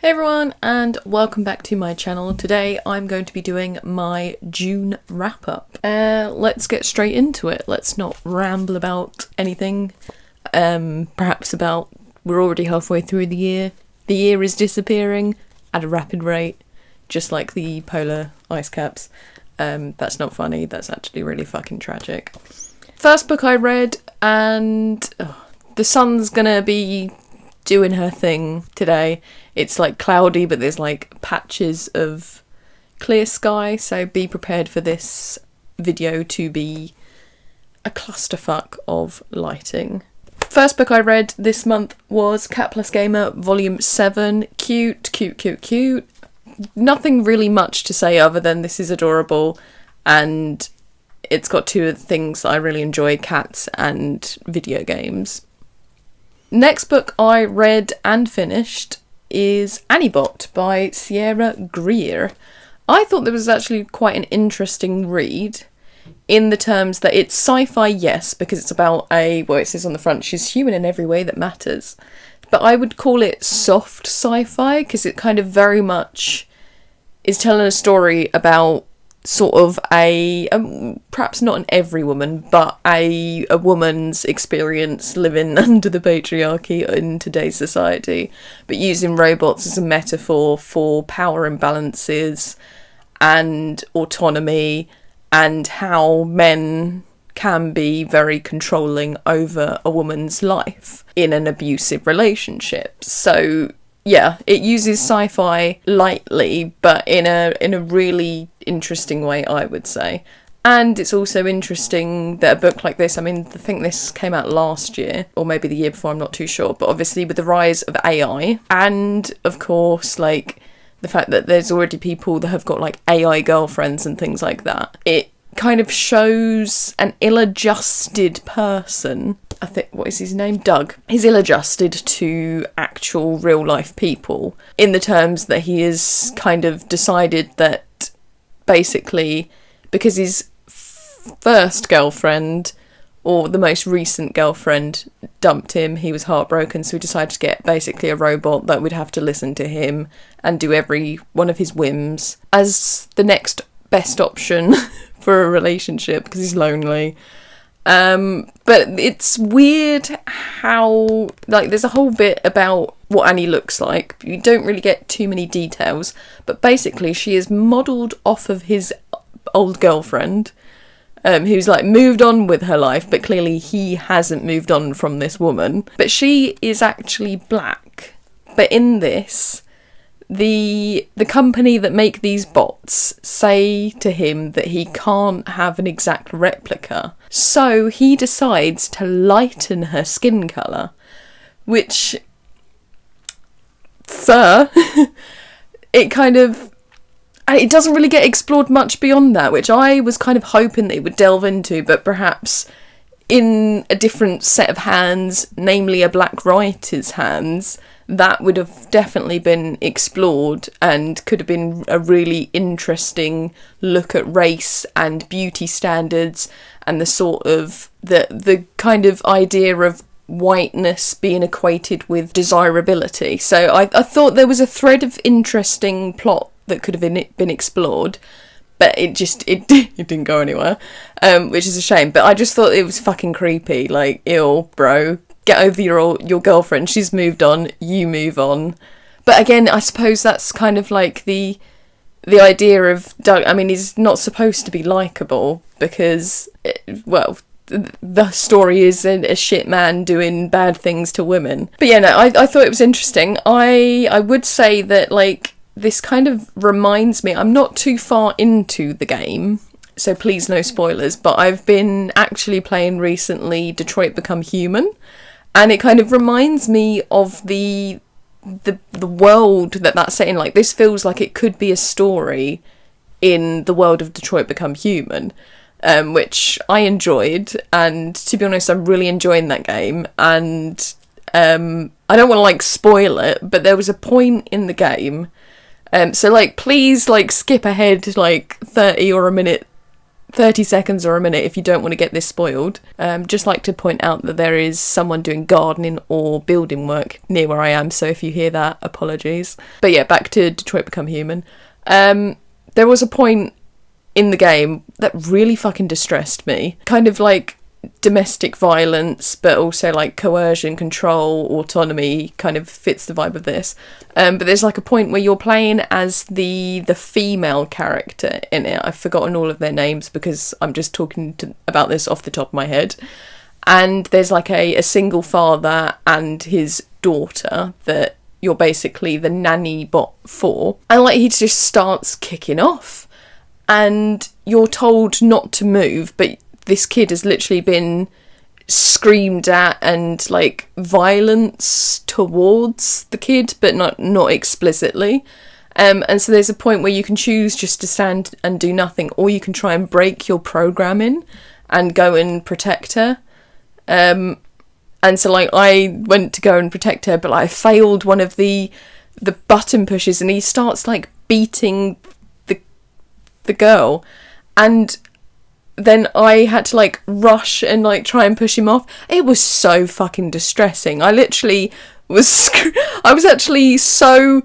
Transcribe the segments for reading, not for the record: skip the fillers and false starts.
Hey everyone, and welcome back to my channel. Today I'm going to be doing my Dune wrap-up. Let's get straight into it. Let's not ramble about anything. Perhaps about we're already halfway through the year. The year is disappearing at a rapid rate, just like the polar ice caps. That's not funny, that's actually really fucking tragic. First book I read, and the sun's gonna be doing her thing today. It's like cloudy, but there's like patches of clear sky, so be prepared for this video to be a clusterfuck of lighting. First book I read this month was Cat Plus Gamer Volume 7. Cute, cute, cute, cute. Nothing really much to say other than this is adorable, and it's got two of the things that I really enjoy, cats and video games. Next book I read and finished is Anibot by Sierra Greer. I thought that was actually quite an interesting read in the terms that it's sci-fi, yes, because it's about it says on the front, she's human in every way that matters. But I would call it soft sci-fi because it kind of very much is telling a story about sort of perhaps not an every woman, but a woman's experience living under the patriarchy in today's society, but using robots as a metaphor for power imbalances and autonomy and how men can be very controlling over a woman's life in an abusive relationship. So yeah, it uses sci-fi lightly, but in a really interesting way, I would say. And it's also interesting that a book like this, I think this came out last year, or maybe the year before, I'm not too sure, but obviously with the rise of AI, and of course, like, the fact that there's already people that have got, like, AI girlfriends and things like that, it kind of shows an ill-adjusted person. I think, what is his name? Doug. He's ill-adjusted to actual real-life people in the terms that he has kind of decided that basically because his first girlfriend, or the most recent girlfriend, dumped him, he was heartbroken, so he decided to get basically a robot that would have to listen to him and do every one of his whims as the next best option for a relationship because he's lonely. But it's weird how, like, there's a whole bit about what Annie looks like. You don't really get too many details, but basically she is modelled off of his old girlfriend, who's, like, moved on with her life, but clearly he hasn't moved on from this woman. But she is actually black. But in this, the company that make these bots say to him that he can't have an exact replica, so he decides to lighten her skin colour, which, sir, it doesn't really get explored much beyond that, which I was kind of hoping that it would delve into, but perhaps in a different set of hands, namely a black writer's hands, that would have definitely been explored and could have been a really interesting look at race and beauty standards and the sort of the kind of idea of whiteness being equated with desirability. So I thought there was a thread of interesting plot that could have been explored, but it didn't go anywhere, which is a shame. But I just thought it was fucking creepy. Like, ew, bro. Get over your girlfriend, she's moved on, you move on. But again, I suppose that's kind of like the idea of Doug. I mean, he's not supposed to be likeable because, the story is a shit man doing bad things to women. But yeah, no, I thought it was interesting. I would say that, like, this kind of reminds me, I'm not too far into the game, so please no spoilers, but I've been actually playing recently Detroit Become Human. And it kind of reminds me of the world that's set in. Like, this feels like it could be a story in the world of Detroit Become Human, which I enjoyed. And to be honest, I'm really enjoying that game. And I don't want to, like, spoil it, but there was a point in the game. So, like, please, like, skip ahead, like, 30 or a minute 30 seconds or a minute if you don't want to get this spoiled. Just like to point out that there is someone doing gardening or building work near where I am, so if you hear that, apologies. But yeah, back to Detroit Become Human. There was a point in the game that really fucking distressed me. Kind of like domestic violence, but also like coercion, control, autonomy kind of fits the vibe of this. But there's like a point where you're playing as the female character in it. I've forgotten all of their names because I'm just talking about this off the top of my head. And there's like a single father and his daughter that you're basically the nanny bot for. And like he just starts kicking off. And you're told not to move, but this kid has literally been screamed at and like violence towards the kid, but not explicitly. And so there's a point where you can choose just to stand and do nothing, or you can try and break your programming and go and protect her. And so like I went to go and protect her, but like, I failed one of the button pushes, and he starts like beating the girl, and then I had to like rush and like try and push him off. It was so fucking distressing. I literally I was actually so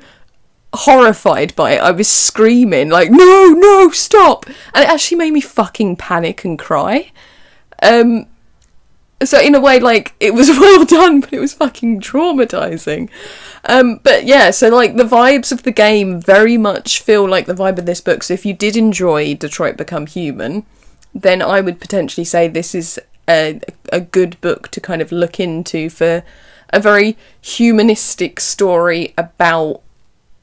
horrified by it. I was screaming like, no, stop. And it actually made me fucking panic and cry. So in a way, like, it was well done, but it was fucking traumatising. But yeah, so like the vibes of the game very much feel like the vibe of this book. So if you did enjoy Detroit Become Human, then I would potentially say this is a good book to kind of look into for a very humanistic story about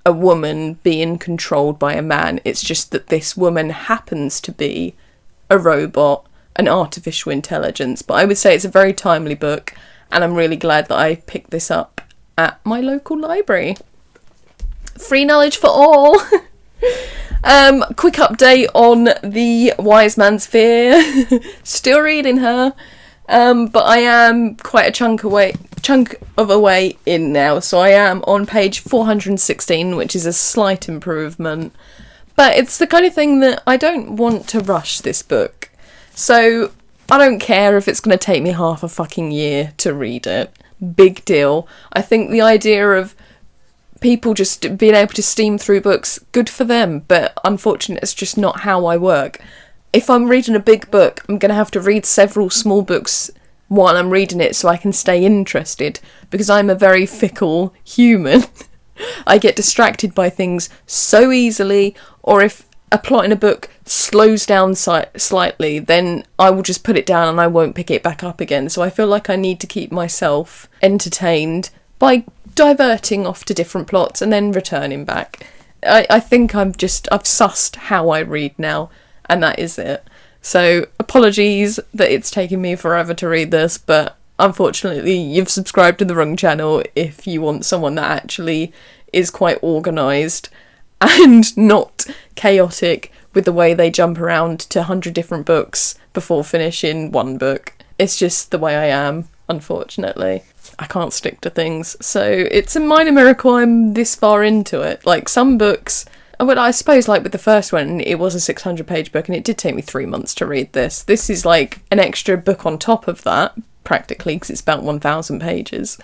a woman being controlled by a man. It's just that this woman happens to be a robot, an artificial intelligence. But I would say it's a very timely book, and I'm really glad that I picked this up at my local library. Free knowledge for all! Quick update on the Wise Man's Fear. Still reading her, but I am quite a chunk of a way in now. So I am on page 416, which is a slight improvement. But it's the kind of thing that I don't want to rush this book. So I don't care if it's going to take me half a fucking year to read it. Big deal. I think the idea of people just being able to steam through books, good for them, but unfortunately it's just not how I work. If I'm reading a big book, I'm going to have to read several small books while I'm reading it so I can stay interested, because I'm a very fickle human. I get distracted by things so easily, or if a plot in a book slows down slightly, then I will just put it down and I won't pick it back up again. So I feel like I need to keep myself entertained by diverting off to different plots and then returning back. I think I've sussed how I read now, and that is it. So apologies that it's taken me forever to read this, but unfortunately you've subscribed to the wrong channel if you want someone that actually is quite organised and not chaotic with the way they jump around to 100 different books before finishing one book. It's just the way I am, unfortunately. I can't stick to things, so it's a minor miracle I'm this far into it. Like, some books, well, I suppose like with the first one, it was a 600-page book and it did take me 3 months to read this. This is like an extra book on top of that, practically, because it's about 1,000 pages.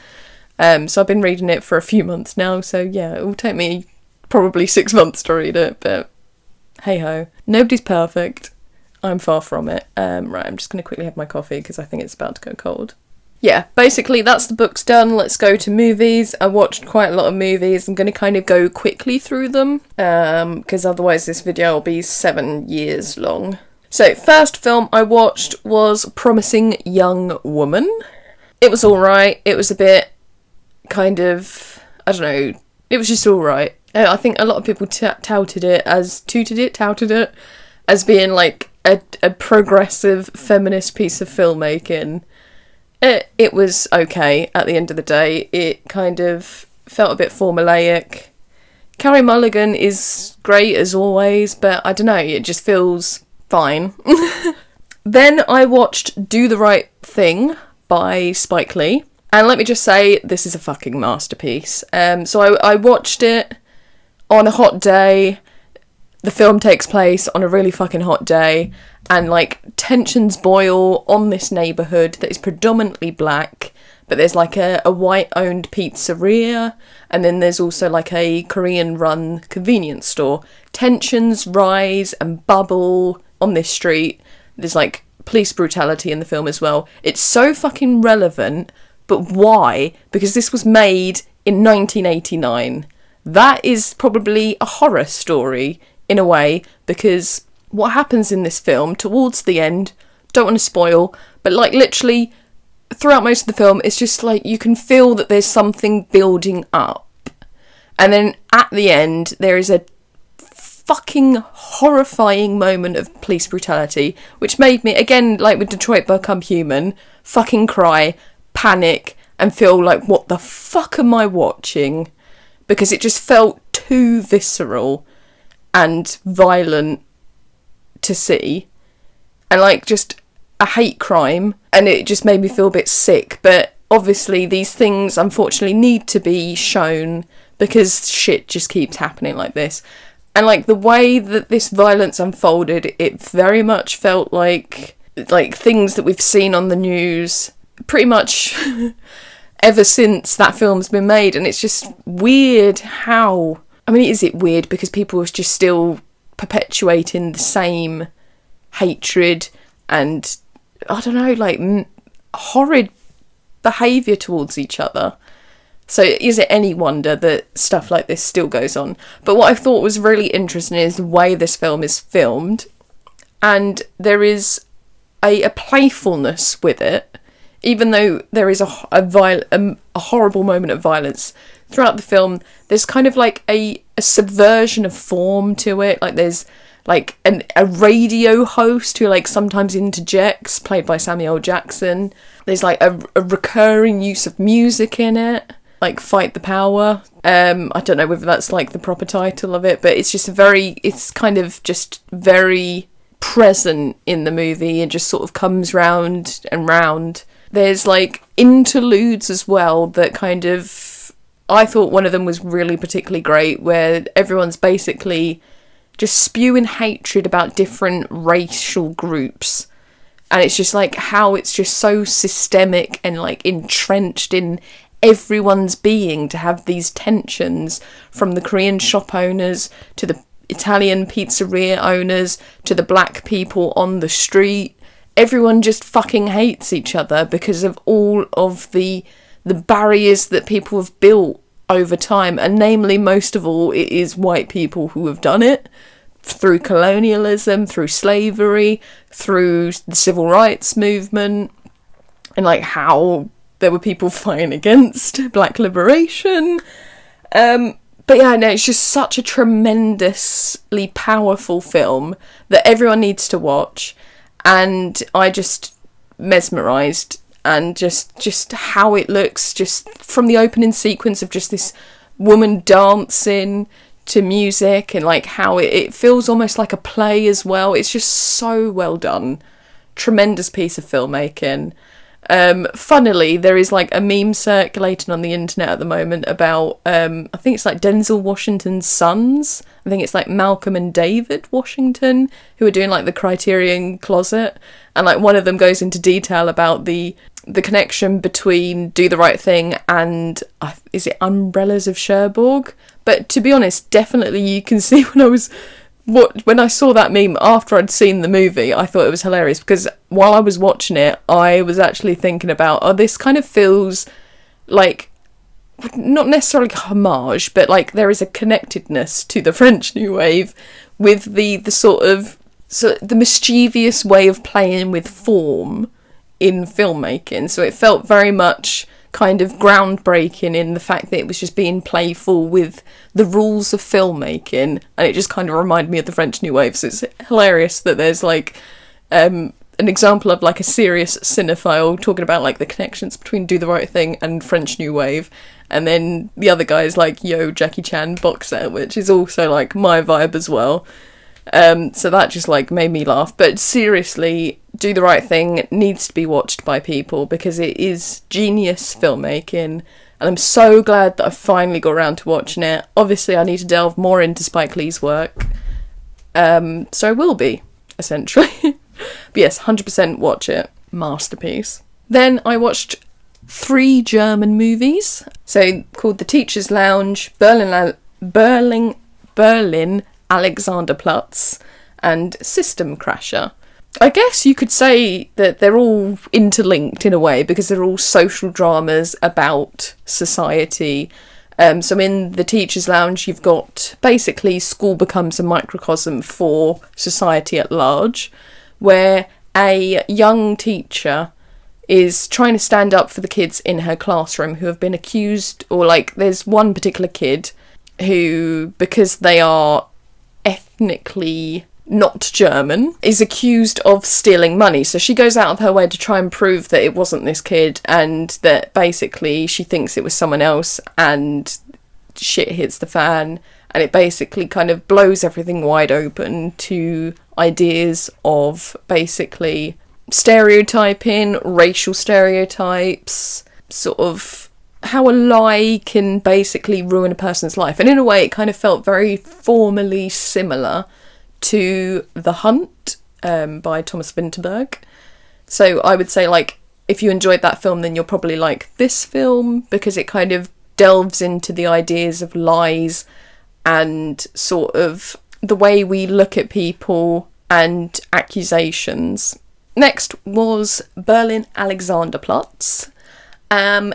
So I've been reading it for a few months now, so yeah, it will take me probably 6 months to read it, but hey-ho. Nobody's perfect. I'm far from it. Right, I'm just going to quickly have my coffee because I think it's about to go cold. Yeah, basically that's the book's done. Let's go to movies. I watched quite a lot of movies. I'm going to kind of go quickly through them, because otherwise this video will be 7 years long. So, first film I watched was Promising Young Woman. It was alright. It was a bit kind of, I don't know, it was just alright. I think a lot of people touted it as being like a progressive feminist piece of filmmaking. It was okay at the end of the day. It kind of felt a bit formulaic. Carey Mulligan is great as always, but I don't know, it just feels fine. Then I watched Do the Right Thing by Spike Lee. And let me just say, this is a fucking masterpiece. So I watched it on a hot day. the film takes place on a really fucking hot day, and like tensions boil on this neighbourhood that is predominantly black, but there's like a white owned pizzeria, and then there's also like a Korean run convenience store. Tensions rise and bubble on this street. There's like police brutality in the film as well. It's so fucking relevant, but why? Because this was made in 1989. That is probably a horror story in a way, because what happens in this film towards the end, don't want to spoil, but like literally throughout most of the film, it's just like you can feel that there's something building up, and then at the end there is a fucking horrifying moment of police brutality, which made me, again, like with Detroit Become Human, fucking cry, panic, and feel like, what the fuck am I watching? Because it just felt too visceral and violent to see, and like just a hate crime, and it just made me feel a bit sick. But obviously these things unfortunately need to be shown because shit just keeps happening like this. And like the way that this violence unfolded, it very much felt like things that we've seen on the news pretty much ever since that film's been made. And it's just weird how, I mean, is it weird because people are just still perpetuating the same hatred and, I don't know, like horrid behaviour towards each other. So is it any wonder that stuff like this still goes on? But what I thought was really interesting is the way this film is filmed, and there is a playfulness with it, even though there is a horrible moment of violence throughout the film. There's kind of like a subversion of form to it. Like there's like a radio host who like sometimes interjects, played by Samuel L. Jackson. There's like a recurring use of music in it, like Fight the Power. I don't know whether that's like the proper title of it, but it's just it's kind of just very present in the movie and just sort of comes round and round. There's like interludes as well that kind of, I thought one of them was really particularly great, where everyone's basically just spewing hatred about different racial groups. And it's just like how it's just so systemic and like entrenched in everyone's being to have these tensions, from the Korean shop owners to the Italian pizzeria owners to the black people on the street. Everyone just fucking hates each other because of all of the barriers that people have built over time, and namely, most of all, it is white people who have done it through colonialism, through slavery, through the civil rights movement, and like how there were people fighting against black liberation. But yeah, no, it's just such a tremendously powerful film that everyone needs to watch, and I just mesmerised. And just how it looks, just from the opening sequence of just this woman dancing to music, and like how it feels almost like a play as well. It's just so well done. Tremendous piece of filmmaking. Funnily, there is like a meme circulating on the internet at the moment about, I think it's like Denzel Washington's sons. I think it's like Malcolm and David Washington, who are doing like the Criterion Closet. And like one of them goes into detail about the connection between Do the Right Thing and, is it Umbrellas of Cherbourg? But to be honest, definitely you can see when I saw that meme after I'd seen the movie, I thought it was hilarious, because while I was watching it, I was actually thinking about, this kind of feels like, not necessarily homage, but like there is a connectedness to the French New Wave with the the mischievous way of playing with form in filmmaking. So it felt very much kind of groundbreaking in the fact that it was just being playful with the rules of filmmaking, and it just kind of reminded me of the French New Wave. So it's hilarious that there's like an example of like a serious cinephile talking about like the connections between Do the Right Thing and French New Wave, and then the other guy is like, yo, Jackie Chan boxer, which is also like my vibe as well. So that just like made me laugh. But seriously, Do the Right Thing needs to be watched by people because it is genius filmmaking, and I'm so glad that I finally got around to watching it. Obviously I need to delve more into Spike Lee's work, So I will be, essentially. But yes, 100% watch it. Masterpiece. Then I watched 3 German movies. So called The Teacher's Lounge, Berlin Alexanderplatz, and System Crasher. I guess you could say that they're all interlinked in a way because they're all social dramas about society. So in The Teacher's Lounge, you've got basically school becomes a microcosm for society at large, where a young teacher is trying to stand up for the kids in her classroom who have been accused, or like there's one particular kid who, because they are ethnically not German, is accused of stealing money. So she goes out of her way to try and prove that it wasn't this kid and that basically she thinks it was someone else, and shit hits the fan, and it basically kind of blows everything wide open to ideas of basically stereotyping, racial stereotypes, sort of how a lie can basically ruin a person's life. And in a way it kind of felt very formally similar to The Hunt by Thomas Vinterberg. So I would say, like, if you enjoyed that film, then you'll probably like this film, because it kind of delves into the ideas of lies and sort of the way we look at people and accusations. Next was Berlin Alexanderplatz.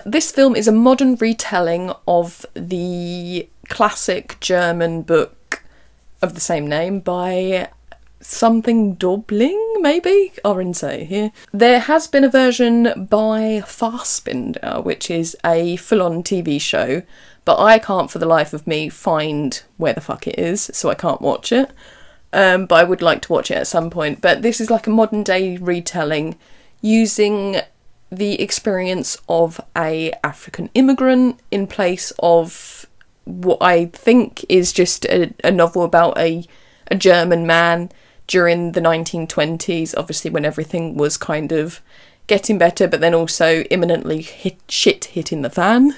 This film is a modern retelling of the classic German book of the same name by something Dobling, maybe? Say here. There has been a version by Fassbinder, which is a full-on TV show, but I can't for the life of me find where the fuck it is, so I can't watch it. But I would like to watch it at some point. But this is like a modern day retelling using the experience of a African immigrant in place of what I think is just a novel about a German man during the 1920s, obviously when everything was kind of getting better, but then also imminently shit hitting the fan.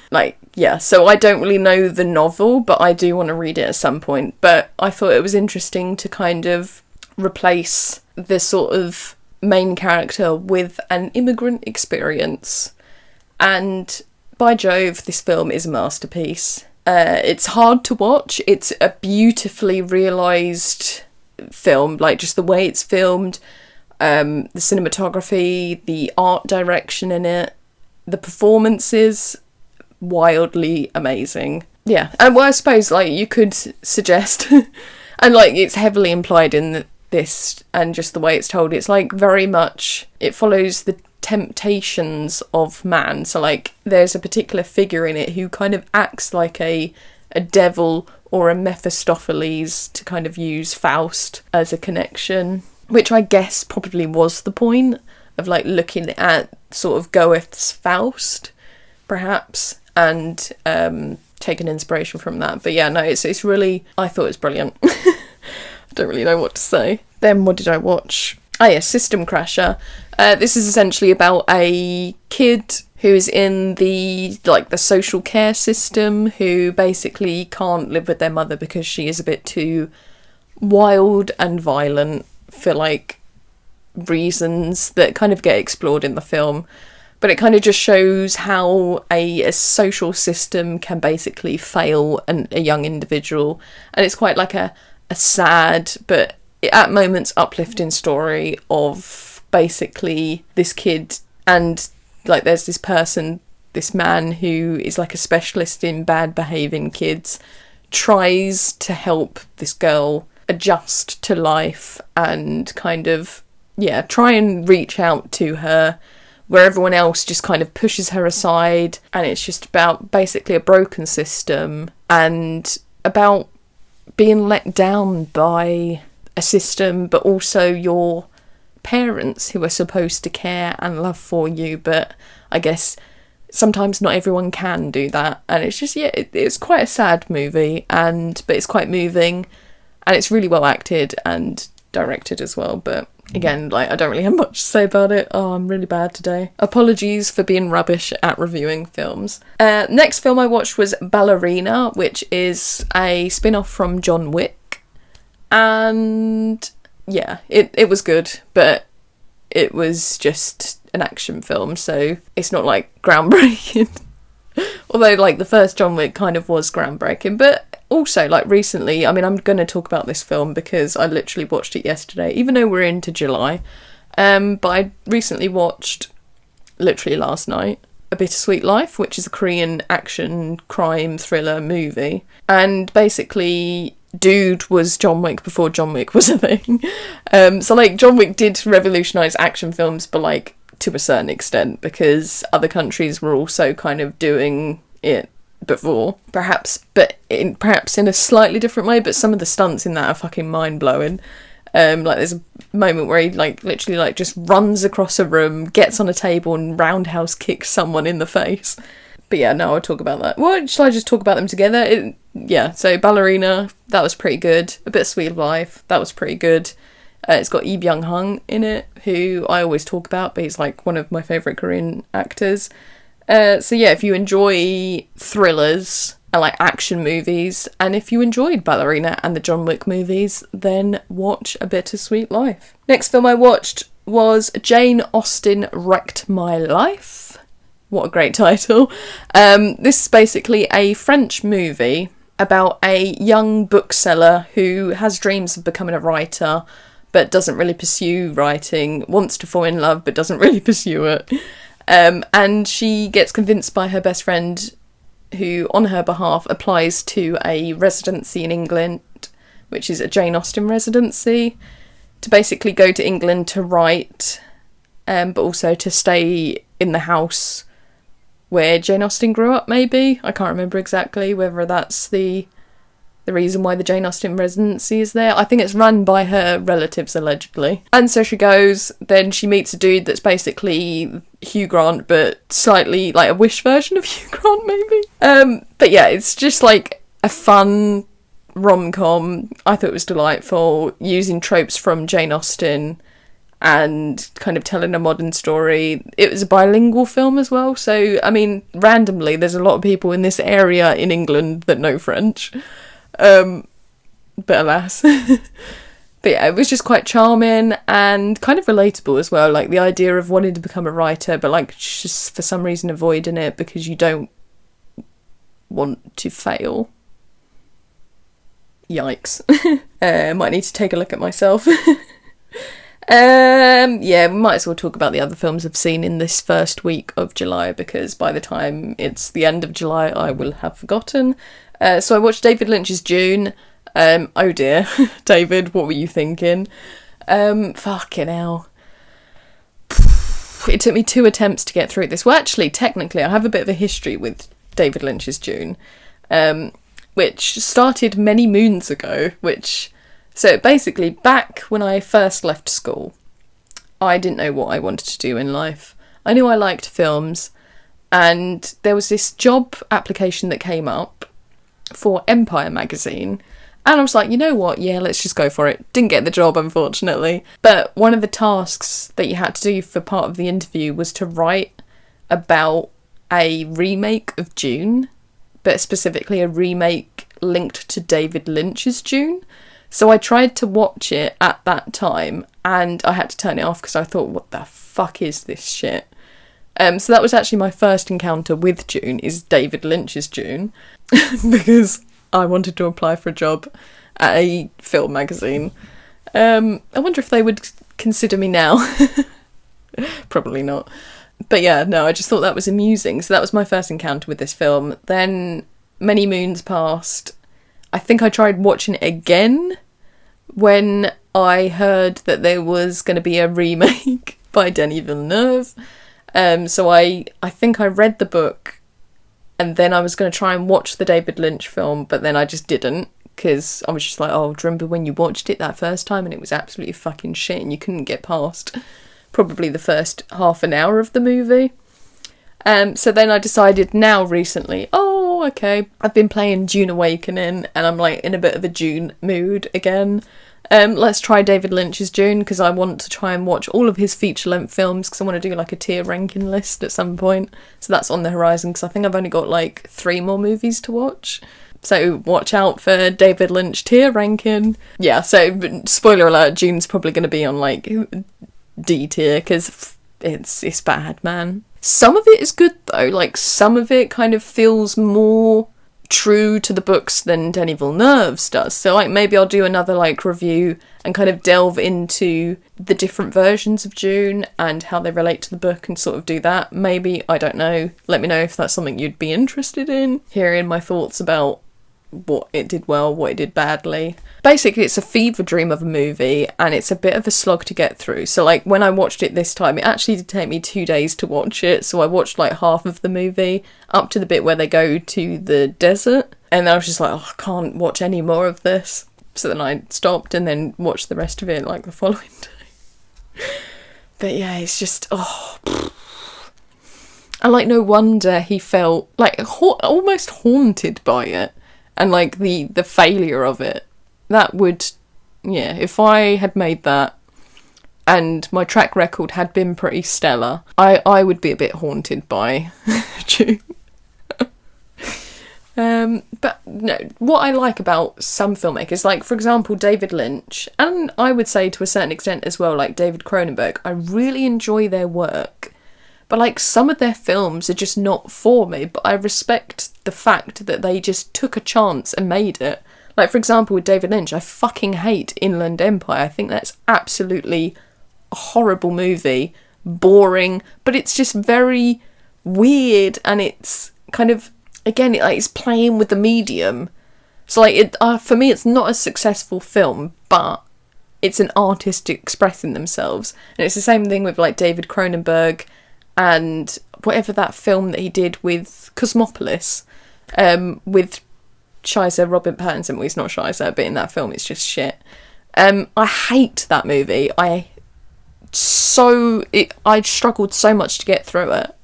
Like, yeah, so I don't really know the novel, but I do want to read it at some point. But I thought it was interesting to kind of replace the sort of main character with an immigrant experience. And by Jove, this film is a masterpiece. It's hard to watch. It's a beautifully realised film, like just the way it's filmed, the cinematography, the art direction in it, the performances, wildly amazing. Yeah, and well, I suppose like you could suggest, and like it's heavily implied in this, and just the way it's told, it's like very much, it follows the temptations of man. So like there's a particular figure in it who kind of acts like a devil or a Mephistopheles, to kind of use Faust as a connection, which I guess probably was the point of like looking at sort of Goethe's Faust perhaps, and taking inspiration from that. But yeah, no, it's really, I thought it was brilliant. I don't really know what to say. Then what did I watch? Oh yeah, System Crasher. This is essentially about a kid who is in the social care system, who basically can't live with their mother because she is a bit too wild and violent for like reasons that kind of get explored in the film. But it kind of just shows how a social system can basically fail a young individual. And it's quite like a sad but at moments uplifting story of basically this kid, and like there's this man who is like a specialist in bad behaving kids, tries to help this girl adjust to life and kind of, yeah, try and reach out to her where everyone else just kind of pushes her aside. And it's just about basically a broken system and about being let down by a system, but also your parents who are supposed to care and love for you, but I guess sometimes not everyone can do that. And it's just, yeah, it's quite a sad movie, but it's quite moving, and it's really well acted and directed as well. But again, like, I don't really have much to say about it. Oh, I'm really bad today. Apologies for being rubbish at reviewing films. Next film I watched was Ballerina, which is a spin-off from John Wick. And yeah, it was good, but it was just an action film, so it's not like groundbreaking. Although like the first John Wick kind of was groundbreaking, but also like recently, I mean, I'm going to talk about this film because I literally watched it yesterday, even though we're into July. But I recently watched, literally last night, A Bittersweet Life, which is a Korean action crime thriller movie. And basically, dude was John Wick before John Wick was a thing. So like John Wick did revolutionise action films, but like to a certain extent, because other countries were also kind of doing it before, perhaps in a slightly different way. But some of the stunts in that are fucking mind-blowing. Like there's a moment where he like literally like just runs across a room, gets on a table and roundhouse kicks someone in the face. But yeah, no, I'll talk about that. Well, shall I just talk about them together? So Ballerina, that was pretty good. A Bittersweet Life, that was pretty good. It's got Lee Byung-hun in it, who I always talk about, but he's like one of my favourite Korean actors. So yeah, if you enjoy thrillers and like action movies, and if you enjoyed Ballerina and the John Wick movies, then watch A Bittersweet Life. Next film I watched was Jane Austen Wrecked My Life. What a great title. This is basically a French movie about a young bookseller who has dreams of becoming a writer, but doesn't really pursue writing, wants to fall in love, but doesn't really pursue it. And she gets convinced by her best friend, who on her behalf applies to a residency in England, which is a Jane Austen residency, to basically go to England to write, but also to stay in the house where Jane Austen grew up, maybe. I can't remember exactly whether that's the reason why the Jane Austen residency is there. I think it's run by her relatives, allegedly. And so she goes, then she meets a dude that's basically Hugh Grant, but slightly like a Wish version of Hugh Grant, maybe. But yeah, it's just like a fun rom-com. I thought it was delightful, using tropes from Jane Austen and kind of telling a modern story. It was a bilingual film as well, so, I mean, randomly, there's a lot of people in this area in England that know French. But alas. But yeah, it was just quite charming and kind of relatable as well, like the idea of wanting to become a writer, but like just for some reason avoiding it because you don't want to fail. Yikes. Might need to take a look at myself. Yeah, we might as well talk about the other films I've seen in this first week of July, because by the time it's the end of July I will have forgotten. So I watched David Lynch's Dune. Oh dear, David, what were you thinking? Fucking hell. It took me 2 attempts to get through this. Well, actually, technically, I have a bit of a history with David Lynch's Dune, which started many moons ago, So basically, back when I first left school, I didn't know what I wanted to do in life. I knew I liked films, and there was this job application that came up for Empire magazine, and I was like, you know what, yeah, let's just go for it. Didn't get the job, unfortunately, but one of the tasks that you had to do for part of the interview was to write about a remake of Dune, but specifically a remake linked to David Lynch's Dune. So I tried to watch it at that time, and I had to turn it off because I thought, what the fuck is this shit? So that was actually my first encounter with Dune, is David Lynch's Dune, because I wanted to apply for a job at a film magazine. I wonder if they would consider me now. Probably not. But yeah, no, I just thought that was amusing. So that was my first encounter with this film. Then many moons passed. I think I tried watching it again when I heard that there was going to be a remake by Denis Villeneuve. So I think I read the book, and then I was going to try and watch the David Lynch film, but then I just didn't, because I was just like, oh, do you remember when you watched it that first time and it was absolutely fucking shit and you couldn't get past probably the first half an hour of the movie? So then I decided now recently, oh, okay, I've been playing Dune Awakening and I'm like in a bit of a Dune mood again. Let's try David Lynch's Dune, because I want to try and watch all of his feature-length films, because I want to do like a tier ranking list at some point. So that's on the horizon, because I think I've only got like 3 more movies to watch. So watch out for David Lynch tier ranking. Yeah, so spoiler alert, Dune's probably going to be on like D tier because it's bad, man. Some of it is good though, like some of it kind of feels more true to the books than Denis Villeneuve's does. So like maybe I'll do another like review and kind of delve into the different versions of Dune and how they relate to the book and sort of do that. Maybe, I don't know. Let me know if that's something you'd be interested in. Hearing my thoughts about what it did well, what it did badly. Basically, it's a fever dream of a movie and it's a bit of a slog to get through. So like when I watched it this time, it actually did take me 2 days to watch it. So I watched like half of the movie up to the bit where they go to the desert. And then I was just like, oh, I can't watch any more of this. So then I stopped and then watched the rest of it like the following day. But yeah, it's just, oh. And like no wonder he felt like almost haunted by it. And like the failure of it. That would, yeah, if I had made that and my track record had been pretty stellar, I would be a bit haunted by Dune. But no, what I like about some filmmakers, like for example David Lynch, and I would say to a certain extent as well, like David Cronenberg, I really enjoy their work. But like some of their films are just not for me, but I respect the fact that they just took a chance and made it. Like for example with David Lynch, I fucking hate Inland Empire. I think that's absolutely a horrible movie, boring, but it's just very weird and it's kind of, again, it's playing with the medium. So like for me it's not a successful film, but it's an artist expressing themselves. And it's the same thing with like David Cronenberg and whatever that film that he did with Cosmopolis, with Shiza Robert Pattinson. Well, he's not Shiza, but in that film it's just shit. I hate that movie. I struggled so much to get through it.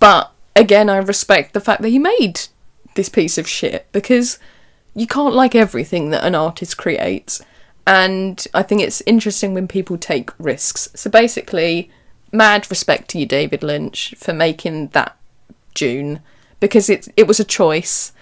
But again, I respect the fact that he made this piece of shit, because you can't like everything that an artist creates. And I think it's interesting when people take risks. So basically, mad respect to you, David Lynch, for making that Dune, because it was a choice.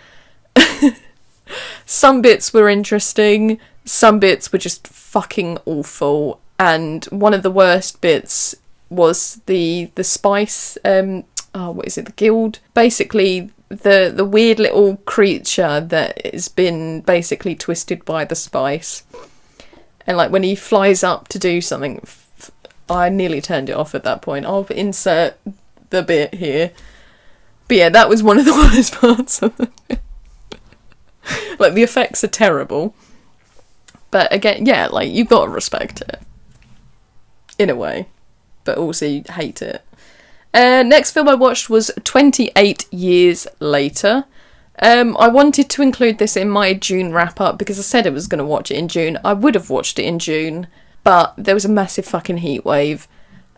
Some bits were interesting, some bits were just fucking awful, and one of the worst bits was the spice, what is it, the guild? Basically, the weird little creature that has been basically twisted by the spice. And like when he flies up to do something, I nearly turned it off at that point. I'll insert the bit here. But yeah, that was one of the worst parts of it. Like, the effects are terrible. But again, yeah, like, you've got to respect it. In a way. But also you hate it. Next film I watched was 28 Years Later. I wanted to include this in my June wrap-up because I said I was going to watch it in June. I would have watched it in June, but there was a massive fucking heat wave.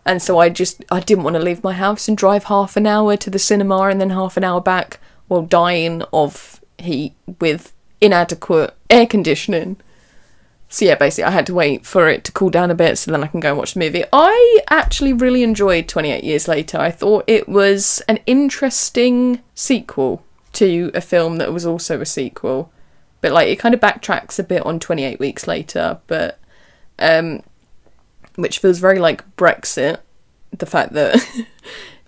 And so I didn't want to leave my house and drive half an hour to the cinema and then half an hour back while dying of heat with inadequate air conditioning. So yeah, basically I had to wait for it to cool down a bit so then I can go and watch the movie. I actually really enjoyed 28 Years Later. I thought it was an interesting sequel to a film that was also a sequel. But like it kind of backtracks a bit on 28 Weeks Later, but which feels very like Brexit. The fact that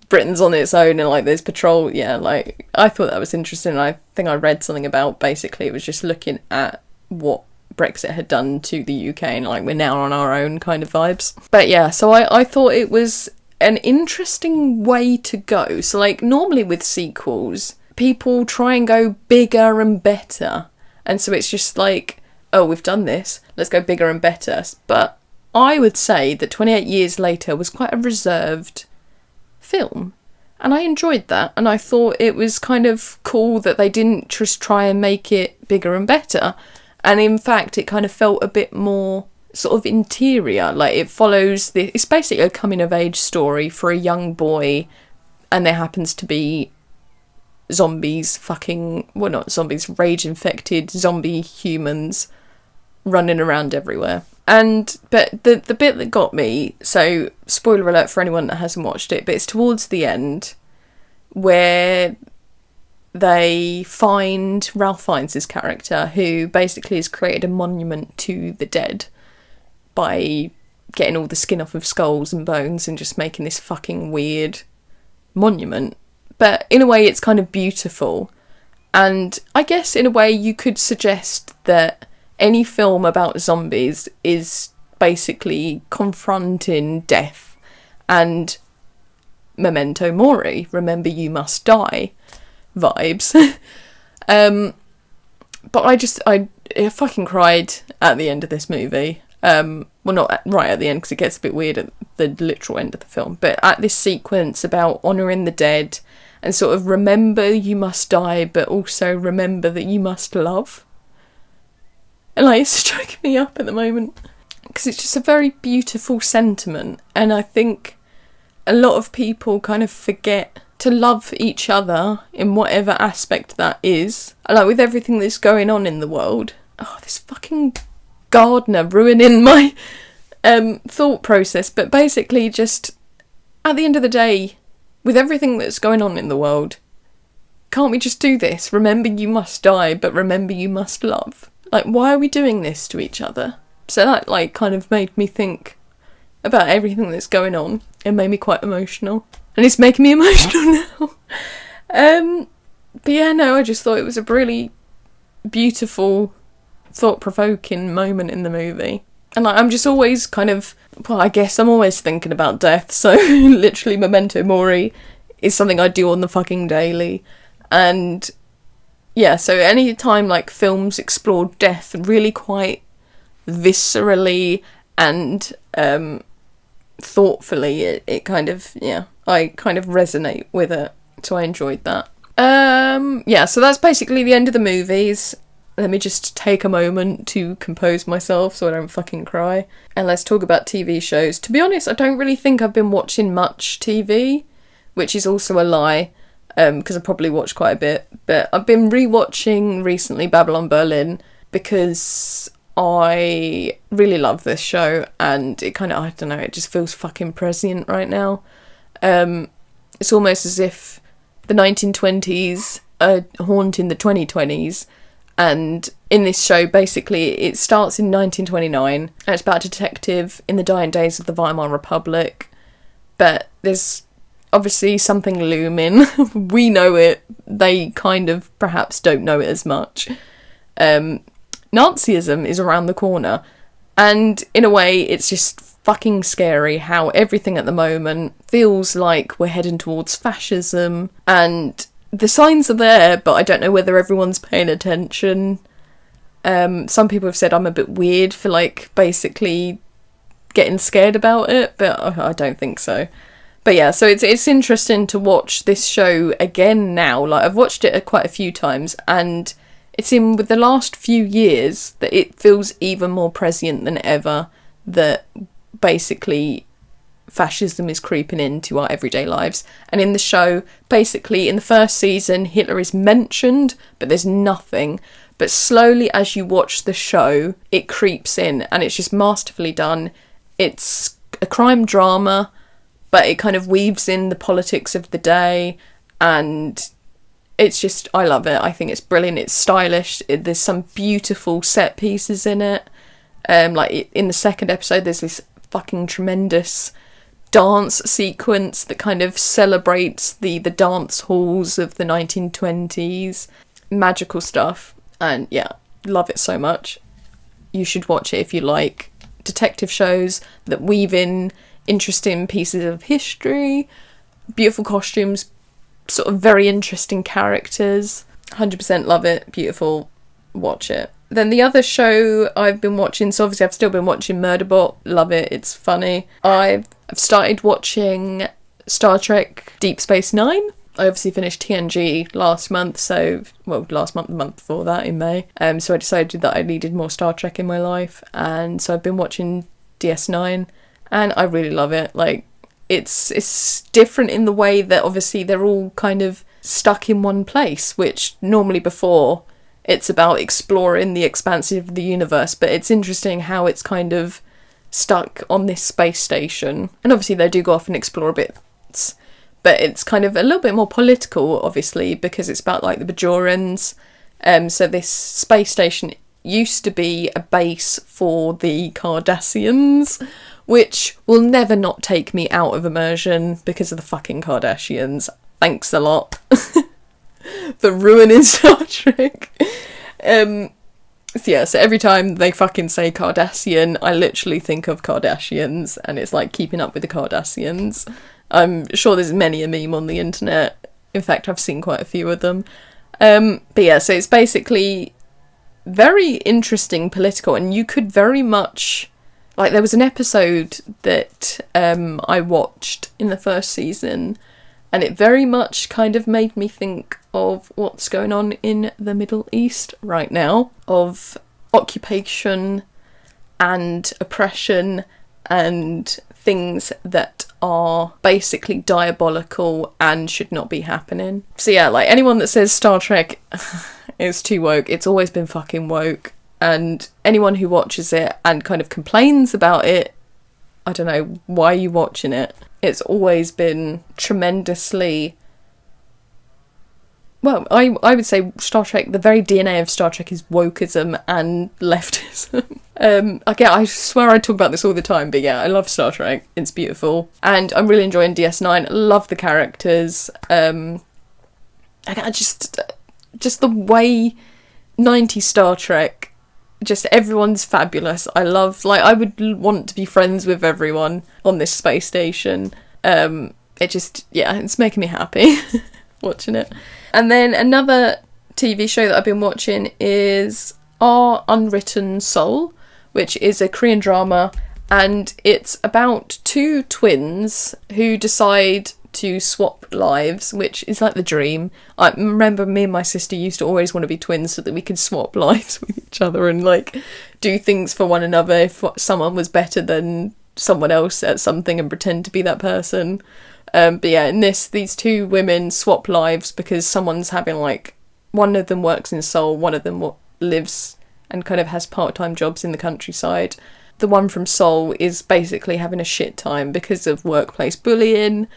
Britain's on its own and like there's patrol, yeah, like I thought that was interesting. I think I read something about basically it was just looking at what Brexit had done to the UK and like we're now on our own kind of vibes. But yeah, so I thought it was an interesting way to go. So like normally with sequels, people try and go bigger and better. And so it's just like, oh, we've done this, let's go bigger and better. But I would say that 28 Years Later was quite a reserved film. And I enjoyed that. And I thought it was kind of cool that they didn't just try and make it bigger and better. And in fact, it kind of felt a bit more sort of interior. Like it follows it's basically a coming of age story for a young boy. And there happens to be zombies well, not zombies, rage infected zombie humans running around everywhere. But the bit that got me, so spoiler alert for anyone that hasn't watched it, but it's towards the end where they find Ralph Fiennes' character, who basically has created a monument to the dead by getting all the skin off of skulls and bones and just making this fucking weird monument. But in a way it's kind of beautiful, and I guess in a way you could suggest that any film about zombies is basically confronting death and memento mori, remember you must die vibes. But I fucking cried at the end of this movie. Well, not right at the end, because it gets a bit weird at the literal end of the film, but at this sequence about honouring the dead and sort of remember you must die, but also remember that you must love. And like, it's striking me up at the moment, because it's just a very beautiful sentiment, and I think a lot of people kind of forget to love each other in whatever aspect that is. Like, with everything that's going on in the world. Oh, this fucking gardener ruining my thought process. But basically, just at the end of the day, with everything that's going on in the world, can't we just do this? Remember you must die, but remember you must love. Like, why are we doing this to each other? So that, like, kind of made me think about everything that's going on. It made me quite emotional. And it's making me emotional now. But yeah, no, I just thought it was a really beautiful, thought-provoking moment in the movie. And like, I'm just always kind of, well, I guess I'm always thinking about death, so literally memento mori is something I do on the fucking daily. And yeah, so any time like films explore death really quite viscerally and thoughtfully, it kind of, yeah, I kind of resonate with it, so I enjoyed that. Yeah, so that's basically the end of the movies. Let me just take a moment to compose myself so I don't fucking cry. And let's talk about TV shows. To be honest, I don't really think I've been watching much TV, which is also a lie, because I probably watched quite a bit. But I've been rewatching recently Babylon Berlin, because I really love this show, and it kind of, I don't know, it just feels fucking prescient right now. It's almost as if the 1920s are haunting the 2020s, and in this show, basically, it starts in 1929, and it's about a detective in the dying days of the Weimar Republic, but there's obviously something looming. We know it, they kind of perhaps don't know it as much. Nazism is around the corner, and in a way it's just fucking scary how everything at the moment feels like we're heading towards fascism, and the signs are there, but I don't know whether everyone's paying attention. Some people have said I'm a bit weird for like basically getting scared about it, but I don't think so. But yeah, so it's interesting to watch this show again now. Like, I've watched it quite a few times, and it's in with the last few years that it feels even more prescient than ever, that basically fascism is creeping into our everyday lives. And in the show, basically in the first season, Hitler is mentioned, but there's nothing. But slowly as you watch the show, it creeps in, and it's just masterfully done. It's a crime drama, but it kind of weaves in the politics of the day, and it's just, I love it. I think it's brilliant. It's stylish. There's some beautiful set pieces in it. Like in the second episode, there's this fucking tremendous dance sequence that kind of celebrates the dance halls of the 1920s. Magical stuff. And yeah, love it so much. You should watch it if you like detective shows that weave in interesting pieces of history, beautiful costumes, sort of very interesting characters. 100% love it. Beautiful. Watch it. Then the other show I've been watching, so obviously I've still been watching Murderbot. Love it. It's funny. I've started watching Star Trek Deep Space Nine. I obviously finished TNG last month, the month before that in May. So I decided that I needed more Star Trek in my life, and so I've been watching DS9, and I really love it. Like, it's different in the way that obviously they're all kind of stuck in one place, which normally before it's about exploring the expansive of the universe, but it's interesting how it's kind of stuck on this space station. And obviously they do go off and explore bits, but it's kind of a little bit more political, obviously, because it's about like the Bajorans. So this space station used to be a base for the Cardassians, which will never not take me out of immersion because of the fucking Kardashians. Thanks a lot for ruining Star Trek. So every time they fucking say Cardassian, I literally think of Kardashians, and it's like keeping up with the Kardashians. I'm sure there's many a meme on the internet. In fact, I've seen quite a few of them. But yeah, so it's basically very interesting political, and you could very much, like, there was an episode that I watched in the first season, and it very much kind of made me think of what's going on in the Middle East right now, of occupation and oppression and things that are basically diabolical and should not be happening. So yeah, like, anyone that says Star Trek is too woke, it's always been fucking woke. And anyone who watches it and kind of complains about it, I don't know, why are you watching it? It's always been tremendously... Well, I would say Star Trek, the very DNA of Star Trek is wokeism and leftism. I swear I talk about this all the time, but yeah, I love Star Trek. It's beautiful. And I'm really enjoying DS9. I love the characters. I just the way 90s Star Trek, just everyone's fabulous. I would want to be friends with everyone on this space station. It's making me happy watching it. And then another TV show that I've been watching is Unwritten Seoul, which is a Korean drama, and it's about two twins who decide to swap lives, which is like the dream. I remember me and my sister used to always want to be twins so that we could swap lives with each other and like do things for one another if someone was better than someone else at something and pretend to be that person. But yeah, in these two women swap lives because someone's having, like, one of them works in Seoul, one of them lives and kind of has part-time jobs in the countryside. The one from Seoul is basically having a shit time because of workplace bullying,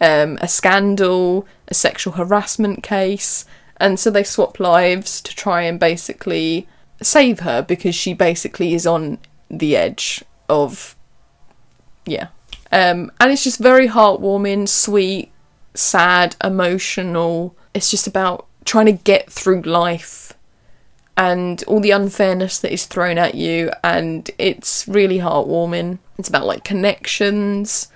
a scandal, a sexual harassment case, and so they swap lives to try and basically save her because she basically is on the edge of, yeah. And it's just very heartwarming, sweet, sad, emotional. It's just about trying to get through life and all the unfairness that is thrown at you, and it's really heartwarming. It's about, like, connections.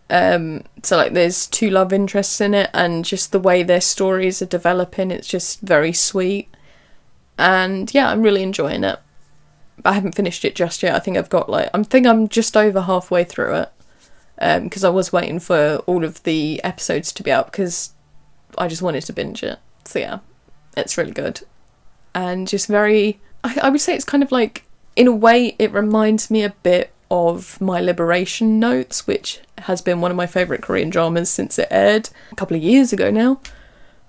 So, like, there's two love interests in it, and just the way their stories are developing, it's just very sweet. And yeah, I'm really enjoying it. But I haven't finished it just yet. I think I'm just over halfway through it. Because I was waiting for all of the episodes to be out because I just wanted to binge it. So yeah, it's really good. And just very... I would say it's kind of like... In a way, it reminds me a bit of My Liberation Notes, which has been one of my favourite Korean dramas since it aired a couple of years ago now.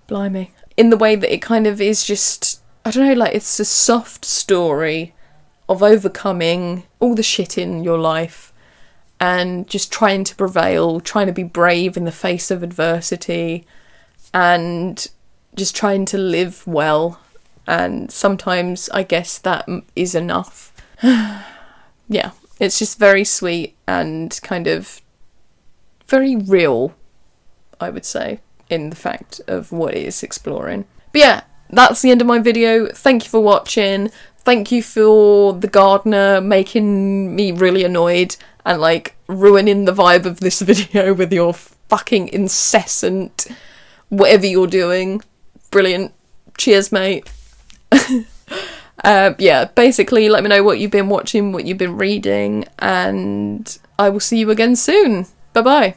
Blimey. In the way that it kind of is just... I don't know, like, it's a soft story of overcoming all the shit in your life and just trying to prevail, trying to be brave in the face of adversity, and just trying to live well. And sometimes I guess that is enough. Yeah, it's just very sweet and kind of very real, I would say, in the fact of what it is exploring. But yeah, that's the end of my video. Thank you for watching. Thank you for the gardener making me really annoyed and, like, ruining the vibe of this video with your fucking incessant whatever you're doing. Brilliant. Cheers, mate. Yeah, basically let me know what you've been watching, what you've been reading, and I will see you again soon. Bye bye.